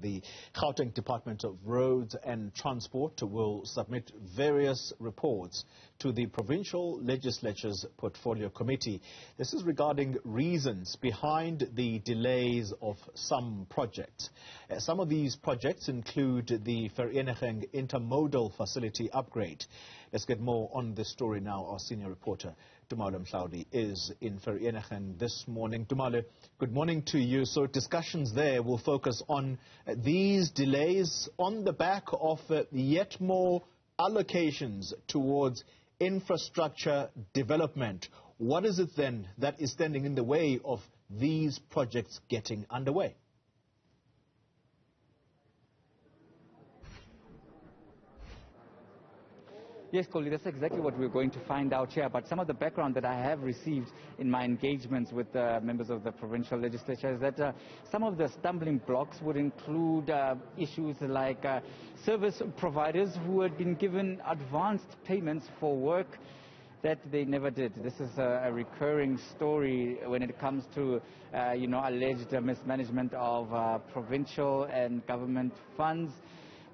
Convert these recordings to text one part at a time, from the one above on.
The Gauteng Department of Roads and Transport will submit various reports to the Provincial Legislature's Portfolio Committee. This is regarding reasons behind the delays of some projects. Some of these projects include the Vereeniging Intermodal Facility upgrade. Let's get more on this story now. Our senior reporter, Tumaole Mohlaoli, is in Vereeniging this morning. Tumaole, good morning to you. So discussions there will focus on these delays on the back of yet more allocations towards infrastructure development. What is it then that is standing in the way of these projects getting underway? Yes, Coley, that's exactly what we're going to find out here. But some of the background that I have received in my engagements with members of the provincial legislature is that some of the stumbling blocks would include issues like service providers who had been given advanced payments for work that they never did. This is a recurring story when it comes to, alleged mismanagement of provincial and government funds.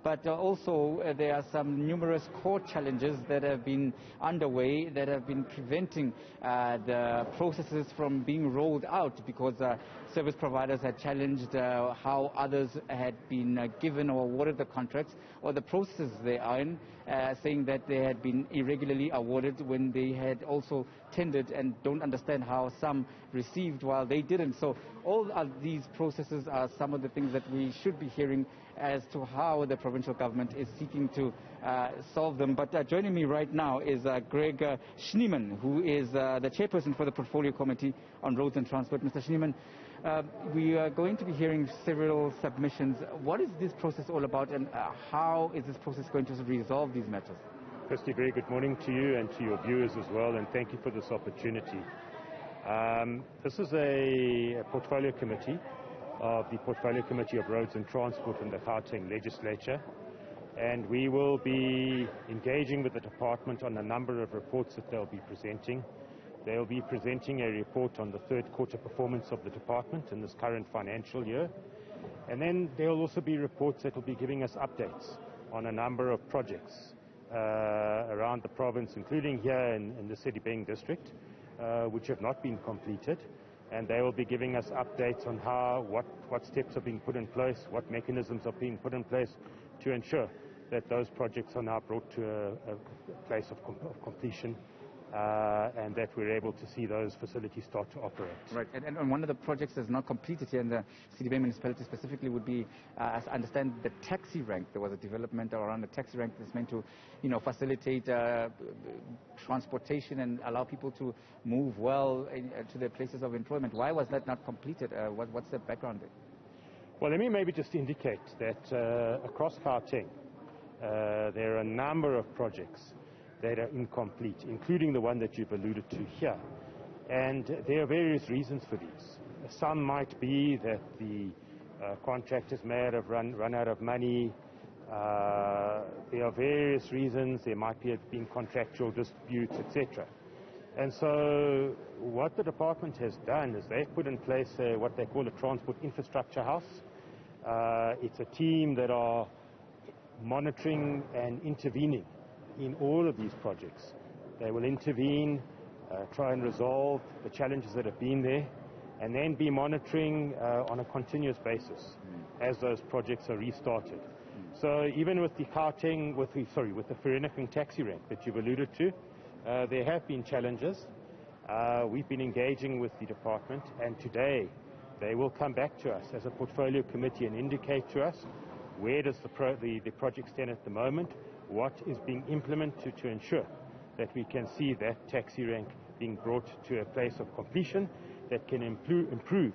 But also there are some numerous court challenges that have been underway that have been preventing the processes from being rolled out because service providers had challenged how others had been given or awarded the contracts or the processes they are in, saying that they had been irregularly awarded when they had also tendered and don't understand how some received while they didn't. So all of these processes are some of the things that we should be hearing as to how the provincial government is seeking to solve them. But joining me right now is Greg Schneeman, who is the chairperson for the Portfolio Committee on Roads and Transport. Mr. Schneeman, we are going to be hearing several submissions. What is this process all about, and how is this process going to resolve these matters? Firstly, very good morning to you and to your viewers as well, and thank you for this opportunity. This is a portfolio committee of the Portfolio Committee of Roads and Transport in the Gauteng Legislature, and we will be engaging with the department on a number of reports that they'll be presenting. They'll be presenting a report on the third quarter performance of the department in this current financial year, and then there'll also be reports that will be giving us updates on a number of projects around the province, including here in the Sedibeng district, which have not been completed. And they will be giving us updates on what steps are being put in place, what mechanisms are being put in place to ensure that those projects are now brought to a place of completion, and that we're able to see those facilities start to operate. Right, and one of the projects that's not completed here in the Sedibeng municipality specifically would be, as I understand, the taxi rank. There was a development around the taxi rank that's meant to, facilitate transportation and allow people to move well to their places of employment. Why was that not completed? What's the background there? Well, let me maybe just indicate that across Gauteng, there are a number of projects that are incomplete, including the one that you've alluded to here. And there are various reasons for these. Some might be that the contractors may have run out of money. There are various reasons. There might have been contractual disputes, etc. And so what the department has done is they've put in place what they call a transport infrastructure house. It's a team that are monitoring and intervening in all of these projects. They will intervene, try and resolve the challenges that have been there, and then be monitoring on a continuous basis as those projects are restarted. So even with the Gauteng, with the Vereeniging taxi rank that you've alluded to, there have been challenges. We've been engaging with the department, and today they will come back to us as a portfolio committee and indicate to us where does the project stand at the moment, what is being implemented to ensure that we can see that taxi rank being brought to a place of completion that can improve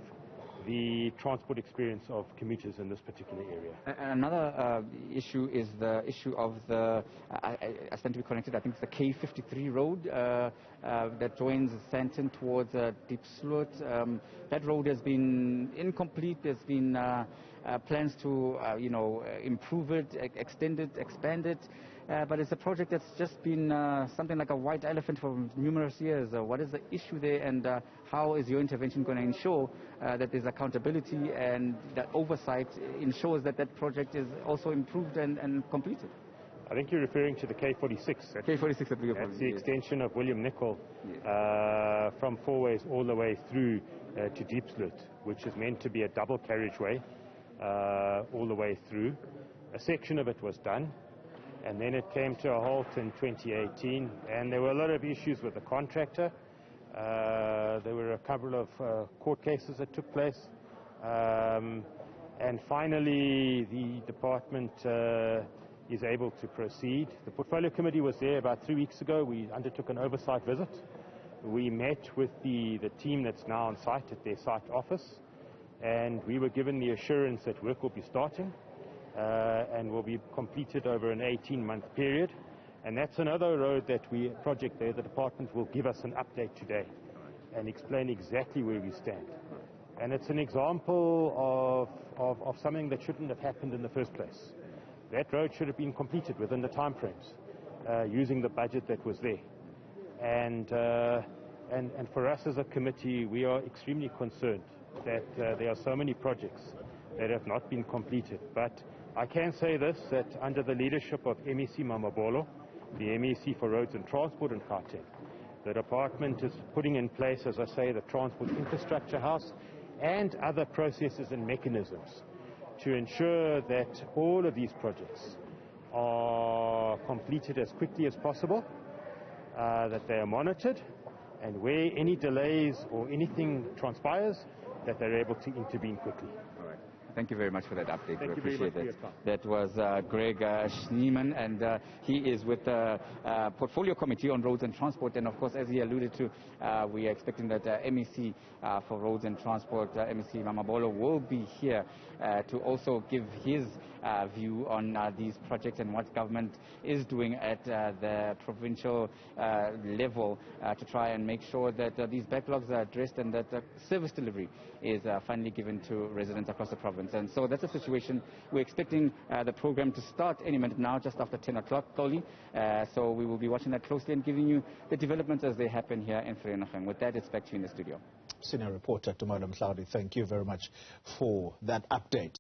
the transport experience of commuters in this particular area. Another issue is the issue of the, I stand to be connected, I think it's the K53 road that joins Sandton towards Deep Sloot. That road has been incomplete. There's been plans to, improve it, extend it, expand it. But it's a project that's just been something like a white elephant for numerous years. What is the issue there, and how is your intervention going to ensure that there's accountability and that oversight ensures that that project is also improved and completed? I think you're referring to the K46. K46 at That's the extension of William Nicol from Fourways all the way through to Deepsloot, which is meant to be a double carriageway all the way through. A section of it was done, and then it came to a halt in 2018, and there were a lot of issues with the contractor. There were a couple of court cases that took place, and finally the department is able to proceed. The Portfolio Committee was there about 3 weeks ago. We undertook an oversight visit. We met with the team that's now on site at their site office, and we were given the assurance that work will be starting and will be completed over an 18-month period. And that's another road project there. The department will give us an update today and explain exactly where we stand. And it's an example of something that shouldn't have happened in the first place. That road should have been completed within the time frames, using the budget that was there. And for us as a committee, we are extremely concerned that there are so many projects that have not been completed. But I can say this, that under the leadership of MEC Mamabolo, the MEC for Roads and Transport in Gauteng, the department is putting in place, as I say, the Transport Infrastructure House and other processes and mechanisms to ensure that all of these projects are completed as quickly as possible, that they are monitored, and where any delays or anything transpires, that they're able to intervene quickly. All right. Thank you very much for that update. Thank we you very appreciate much it. for your time. That was Greg Schneeman, and he is with the Portfolio Committee on Roads and Transport. And of course, as he alluded to, we are expecting that MEC for Roads and Transport, MEC Mamabolo, will be here to also give his view on these projects and what government is doing at the provincial level to try and make sure that these backlogs are addressed and that service delivery is finally given to residents across the province. And so that's a situation. We're expecting the program to start any minute now, just after 10 o'clock, Toli. So we will be watching that closely and giving you the developments as they happen here in Vereeniging. With that, it's back to you in the studio. Senior Reporter Tumaole Mohlaoli, thank you very much for that update.